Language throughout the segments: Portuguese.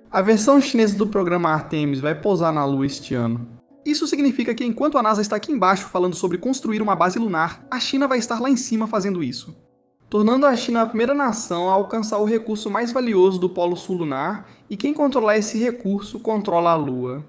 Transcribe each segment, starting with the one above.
A versão chinesa do programa Artemis vai pousar na Lua este ano. Isso significa que enquanto a NASA está aqui embaixo falando sobre construir uma base lunar, a China vai estar lá em cima fazendo isso, tornando a China a primeira nação a alcançar o recurso mais valioso do Polo Sul lunar, e quem controlar esse recurso controla a Lua.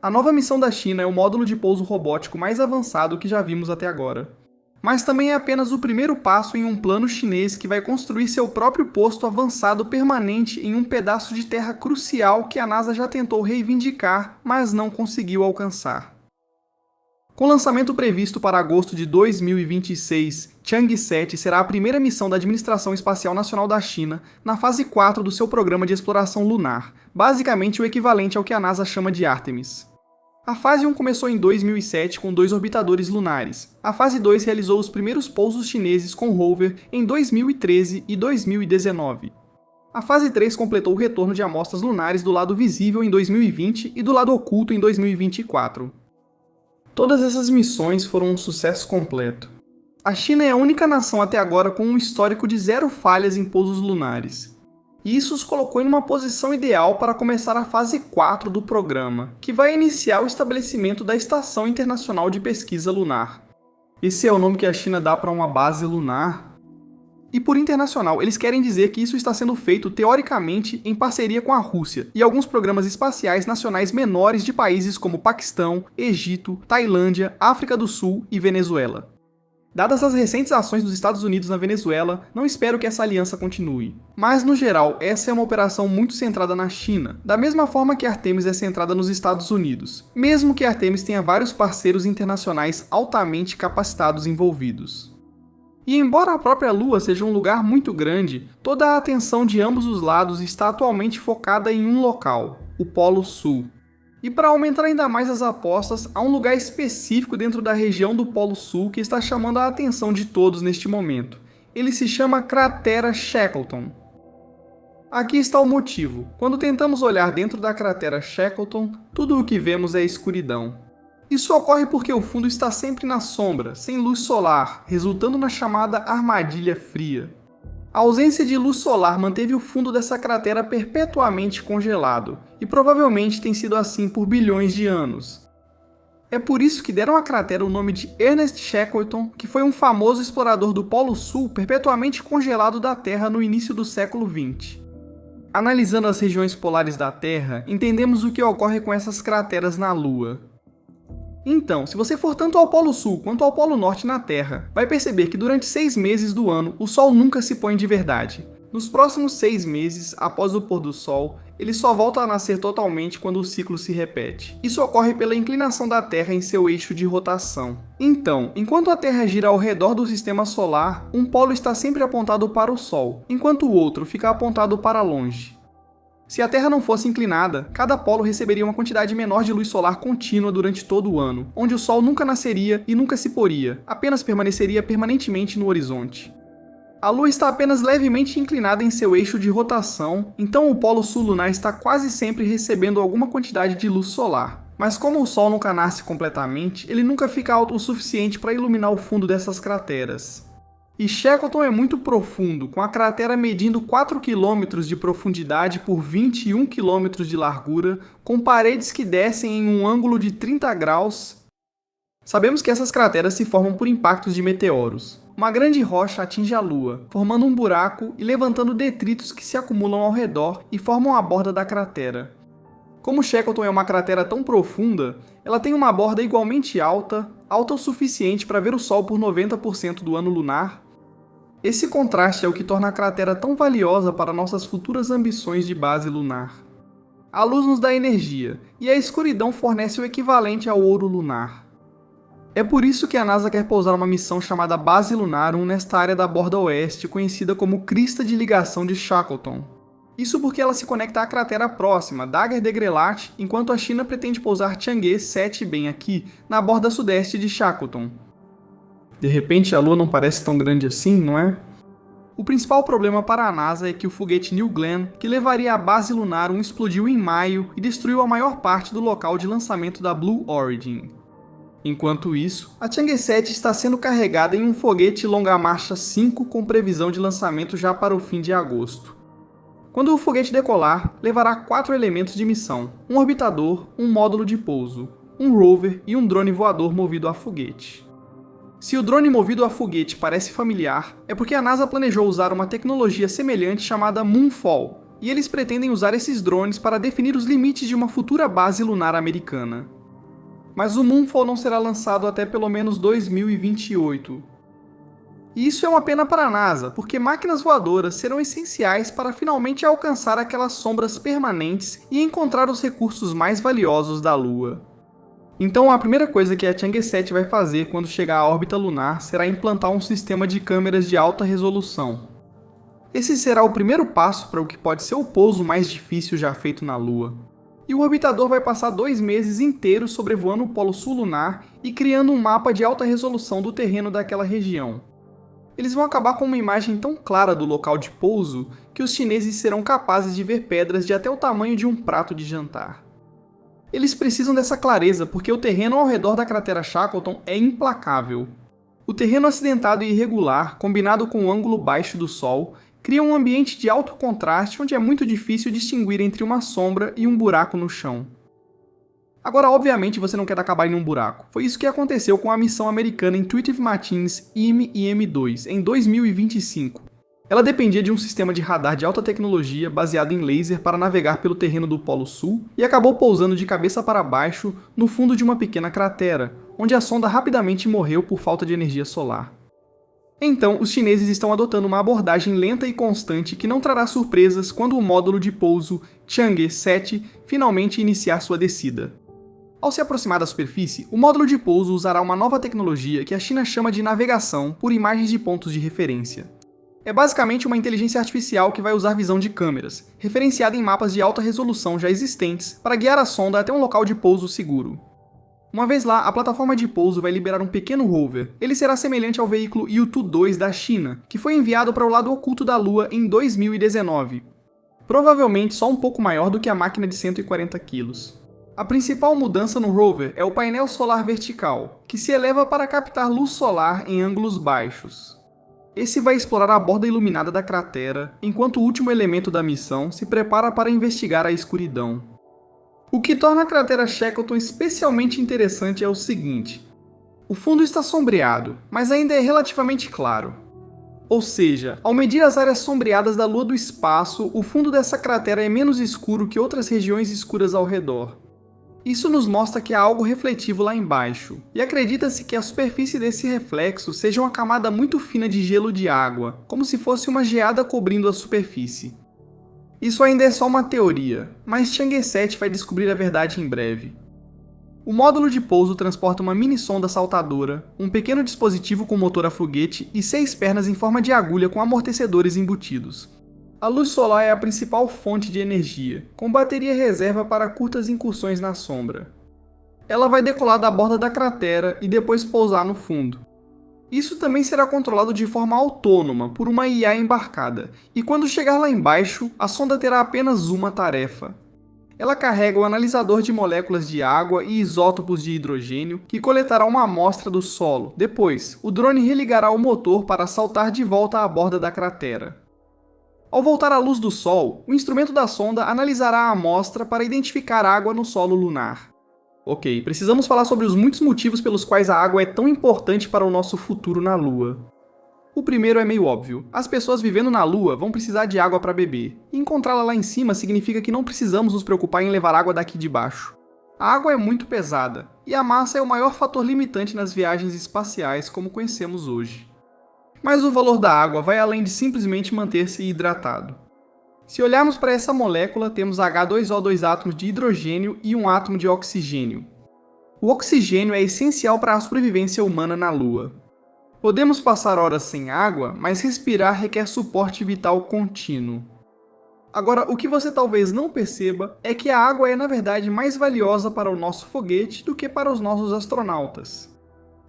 A nova missão da China é o módulo de pouso robótico mais avançado que já vimos até agora. Mas também é apenas o primeiro passo em um plano chinês que vai construir seu próprio posto avançado permanente em um pedaço de terra crucial que a NASA já tentou reivindicar, mas não conseguiu alcançar. Com lançamento previsto para agosto de 2026, Chang'e 7 será a primeira missão da Administração Espacial Nacional da China na fase 4 do seu programa de exploração lunar, basicamente o equivalente ao que a NASA chama de Artemis. A fase 1 começou em 2007 com 2 orbitadores lunares. A fase 2 realizou os primeiros pousos chineses com rover em 2013 e 2019. A fase 3 completou o retorno de amostras lunares do lado visível em 2020 e do lado oculto em 2024. Todas essas missões foram um sucesso completo. A China é a única nação até agora com um histórico de 0 falhas em pousos lunares. E isso os colocou em uma posição ideal para começar a fase 4 do programa, que vai iniciar o estabelecimento da Estação Internacional de Pesquisa Lunar. Esse é o nome que a China dá para uma base lunar. E por internacional, eles querem dizer que isso está sendo feito teoricamente em parceria com a Rússia e alguns programas espaciais nacionais menores de países como Paquistão, Egito, Tailândia, África do Sul e Venezuela. Dadas as recentes ações dos Estados Unidos na Venezuela, não espero que essa aliança continue. Mas, no geral, essa é uma operação muito centrada na China, da mesma forma que Artemis é centrada nos Estados Unidos, mesmo que Artemis tenha vários parceiros internacionais altamente capacitados envolvidos. E embora a própria Lua seja um lugar muito grande, toda a atenção de ambos os lados está atualmente focada em um local, o Polo Sul. E para aumentar ainda mais as apostas, há um lugar específico dentro da região do Polo Sul que está chamando a atenção de todos neste momento. Ele se chama Cratera Shackleton. Aqui está o motivo. Quando tentamos olhar dentro da cratera Shackleton, tudo o que vemos é escuridão. Isso ocorre porque o fundo está sempre na sombra, sem luz solar, resultando na chamada armadilha fria. A ausência de luz solar manteve o fundo dessa cratera perpetuamente congelado, e provavelmente tem sido assim por bilhões de anos. É por isso que deram à cratera o nome de Ernest Shackleton, que foi um famoso explorador do Polo Sul perpetuamente congelado da Terra no início do século XX. Analisando as regiões polares da Terra, entendemos o que ocorre com essas crateras na Lua. Então, se você for tanto ao Polo Sul quanto ao Polo Norte na Terra, vai perceber que durante 6 meses do ano o Sol nunca se põe de verdade. Nos próximos 6 meses, após o pôr do Sol, ele só volta a nascer totalmente quando o ciclo se repete. Isso ocorre pela inclinação da Terra em seu eixo de rotação. Então, enquanto a Terra gira ao redor do Sistema Solar, um polo está sempre apontado para o Sol, enquanto o outro fica apontado para longe. Se a Terra não fosse inclinada, cada polo receberia uma quantidade menor de luz solar contínua durante todo o ano, onde o Sol nunca nasceria e nunca se poria, apenas permaneceria permanentemente no horizonte. A Lua está apenas levemente inclinada em seu eixo de rotação, então o polo sul lunar está quase sempre recebendo alguma quantidade de luz solar. Mas como o Sol nunca nasce completamente, ele nunca fica alto o suficiente para iluminar o fundo dessas crateras. E Shackleton é muito profundo, com a cratera medindo 4 km de profundidade por 21 km de largura, com paredes que descem em um ângulo de 30 graus. Sabemos que essas crateras se formam por impactos de meteoros. Uma grande rocha atinge a Lua, formando um buraco e levantando detritos que se acumulam ao redor e formam a borda da cratera. Como Shackleton é uma cratera tão profunda, ela tem uma borda igualmente alta o suficiente para ver o Sol por 90% do ano lunar. Esse contraste é o que torna a cratera tão valiosa para nossas futuras ambições de base lunar. A luz nos dá energia, e a escuridão fornece o equivalente ao ouro lunar. É por isso que a NASA quer pousar uma missão chamada Base Lunar 1 nesta área da borda oeste, conhecida como Crista de Ligação de Shackleton. Isso porque ela se conecta à cratera próxima, Dagger de Grelat, enquanto a China pretende pousar Chang'e 7 bem aqui, na borda sudeste de Shackleton. De repente a Lua não parece tão grande assim, não é? O principal problema para a NASA é que o foguete New Glenn, que levaria a base lunar 1, explodiu em maio e destruiu a maior parte do local de lançamento da Blue Origin. Enquanto isso, a Chang'e 7 está sendo carregada em um foguete longa marcha 5 com previsão de lançamento já para o fim de agosto. Quando o foguete decolar, levará 4 elementos de missão: um orbitador, um módulo de pouso, um rover e um drone voador movido a foguete. Se o drone movido a foguete parece familiar, é porque a NASA planejou usar uma tecnologia semelhante chamada Moonfall, e eles pretendem usar esses drones para definir os limites de uma futura base lunar americana. Mas o Moonfall não será lançado até pelo menos 2028. E isso é uma pena para a NASA, porque máquinas voadoras serão essenciais para finalmente alcançar aquelas sombras permanentes e encontrar os recursos mais valiosos da Lua. Então a primeira coisa que a Chang'e 7 vai fazer quando chegar à órbita lunar será implantar um sistema de câmeras de alta resolução. Esse será o primeiro passo para o que pode ser o pouso mais difícil já feito na Lua. E o orbitador vai passar 2 meses inteiros sobrevoando o Polo Sul lunar e criando um mapa de alta resolução do terreno daquela região. Eles vão acabar com uma imagem tão clara do local de pouso que os chineses serão capazes de ver pedras de até o tamanho de um prato de jantar. Eles precisam dessa clareza porque o terreno ao redor da cratera Shackleton é implacável. O terreno acidentado e irregular, combinado com o ângulo baixo do Sol, cria um ambiente de alto contraste onde é muito difícil distinguir entre uma sombra e um buraco no chão. Agora, obviamente, você não quer acabar em um buraco. Foi isso que aconteceu com a missão americana Intuitive Machines IM-2 em 2025. Ela dependia de um sistema de radar de alta tecnologia baseado em laser para navegar pelo terreno do Polo Sul e acabou pousando de cabeça para baixo no fundo de uma pequena cratera, onde a sonda rapidamente morreu por falta de energia solar. Então, os chineses estão adotando uma abordagem lenta e constante que não trará surpresas quando o módulo de pouso Chang'e 7 finalmente iniciar sua descida. Ao se aproximar da superfície, o módulo de pouso usará uma nova tecnologia que a China chama de navegação por imagens de pontos de referência. É basicamente uma inteligência artificial que vai usar visão de câmeras, referenciada em mapas de alta resolução já existentes, para guiar a sonda até um local de pouso seguro. Uma vez lá, a plataforma de pouso vai liberar um pequeno rover. Ele será semelhante ao veículo Yutu-2 da China, que foi enviado para o lado oculto da Lua em 2019. Provavelmente só um pouco maior do que a máquina de 140 kg. A principal mudança no rover é o painel solar vertical, que se eleva para captar luz solar em ângulos baixos. Esse vai explorar a borda iluminada da cratera, enquanto o último elemento da missão se prepara para investigar a escuridão. O que torna a cratera Shackleton especialmente interessante é o seguinte: o fundo está sombreado, mas ainda é relativamente claro. Ou seja, ao medir as áreas sombreadas da Lua do espaço, o fundo dessa cratera é menos escuro que outras regiões escuras ao redor. Isso nos mostra que há algo refletivo lá embaixo, e acredita-se que a superfície desse reflexo seja uma camada muito fina de gelo de água, como se fosse uma geada cobrindo a superfície. Isso ainda é só uma teoria, mas Chang'e 7 vai descobrir a verdade em breve. O módulo de pouso transporta uma mini sonda saltadora, um pequeno dispositivo com motor a foguete e 6 pernas em forma de agulha com amortecedores embutidos. A luz solar é a principal fonte de energia, com bateria reserva para curtas incursões na sombra. Ela vai decolar da borda da cratera e depois pousar no fundo. Isso também será controlado de forma autônoma por uma IA embarcada, e quando chegar lá embaixo, a sonda terá apenas uma tarefa. Ela carrega o analisador de moléculas de água e isótopos de hidrogênio, que coletará uma amostra do solo. Depois, o drone religará o motor para saltar de volta à borda da cratera. Ao voltar à luz do Sol, o instrumento da sonda analisará a amostra para identificar água no solo lunar. Ok, precisamos falar sobre os muitos motivos pelos quais a água é tão importante para o nosso futuro na Lua. O primeiro é meio óbvio. As pessoas vivendo na Lua vão precisar de água para beber, e encontrá-la lá em cima significa que não precisamos nos preocupar em levar água daqui de baixo. A água é muito pesada, e a massa é o maior fator limitante nas viagens espaciais como conhecemos hoje. Mas o valor da água vai além de simplesmente manter-se hidratado. Se olharmos para essa molécula, temos H2O2 átomos de hidrogênio e um átomo de oxigênio. O oxigênio é essencial para a sobrevivência humana na Lua. Podemos passar horas sem água, mas respirar requer suporte vital contínuo. Agora, o que você talvez não perceba é que a água é na verdade mais valiosa para o nosso foguete do que para os nossos astronautas.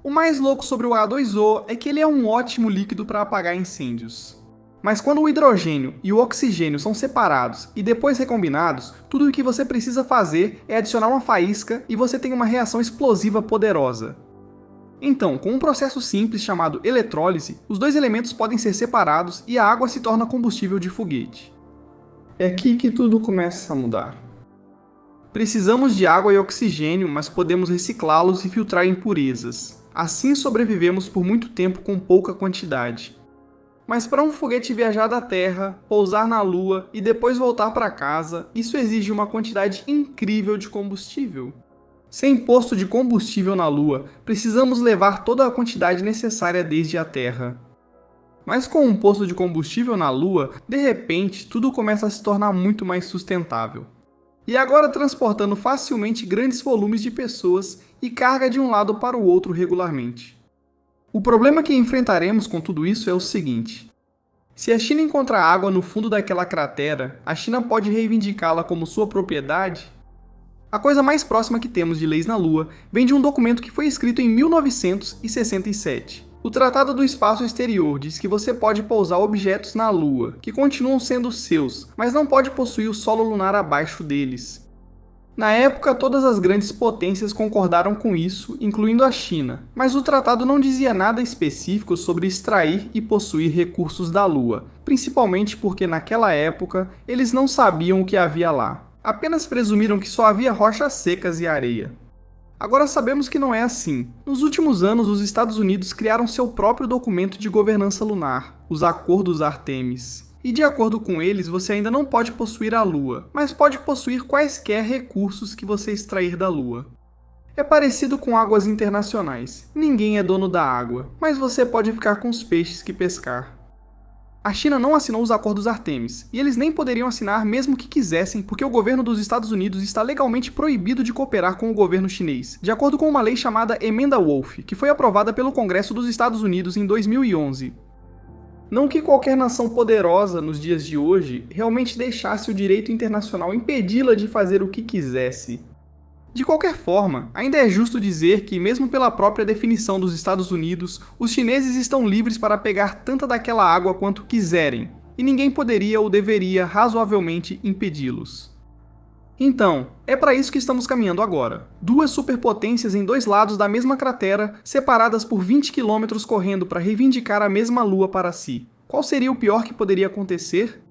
O mais louco sobre o H2O é que ele é um ótimo líquido para apagar incêndios. Mas quando o hidrogênio e o oxigênio são separados e depois recombinados, tudo o que você precisa fazer é adicionar uma faísca e você tem uma reação explosiva poderosa. Então, com um processo simples chamado eletrólise, os dois elementos podem ser separados e a água se torna combustível de foguete. É aqui que tudo começa a mudar. Precisamos de água e oxigênio, mas podemos reciclá-los e filtrar impurezas. Assim sobrevivemos por muito tempo com pouca quantidade. Mas para um foguete viajar da Terra, pousar na Lua e depois voltar para casa, isso exige uma quantidade incrível de combustível. Sem posto de combustível na Lua, precisamos levar toda a quantidade necessária desde a Terra. Mas com um posto de combustível na Lua, de repente, tudo começa a se tornar muito mais sustentável. E agora transportando facilmente grandes volumes de pessoas e carga de um lado para o outro regularmente. O problema que enfrentaremos com tudo isso é o seguinte: se a China encontrar água no fundo daquela cratera, a China pode reivindicá-la como sua propriedade? A coisa mais próxima que temos de leis na Lua vem de um documento que foi escrito em 1967. O Tratado do Espaço Exterior diz que você pode pousar objetos na Lua, que continuam sendo seus, mas não pode possuir o solo lunar abaixo deles. Na época, todas as grandes potências concordaram com isso, incluindo a China, mas o tratado não dizia nada específico sobre extrair e possuir recursos da Lua, principalmente porque naquela época eles não sabiam o que havia lá. Apenas presumiram que só havia rochas secas e areia. Agora sabemos que não é assim. Nos últimos anos, os Estados Unidos criaram seu próprio documento de governança lunar, os Acordos Artemis. E de acordo com eles, você ainda não pode possuir a Lua, mas pode possuir quaisquer recursos que você extrair da Lua. É parecido com águas internacionais. Ninguém é dono da água, mas você pode ficar com os peixes que pescar. A China não assinou os Acordos Artemis, e eles nem poderiam assinar mesmo que quisessem, porque o governo dos Estados Unidos está legalmente proibido de cooperar com o governo chinês, de acordo com uma lei chamada Emenda Wolf, que foi aprovada pelo Congresso dos Estados Unidos em 2011. Não que qualquer nação poderosa, nos dias de hoje, realmente deixasse o direito internacional impedi-la de fazer o que quisesse. De qualquer forma, ainda é justo dizer que, mesmo pela própria definição dos Estados Unidos, os chineses estão livres para pegar tanta daquela água quanto quiserem, e ninguém poderia ou deveria razoavelmente impedi-los. Então, é para isso que estamos caminhando agora. Duas superpotências em dois lados da mesma cratera, separadas por 20 km correndo para reivindicar a mesma Lua para si. Qual seria o pior que poderia acontecer?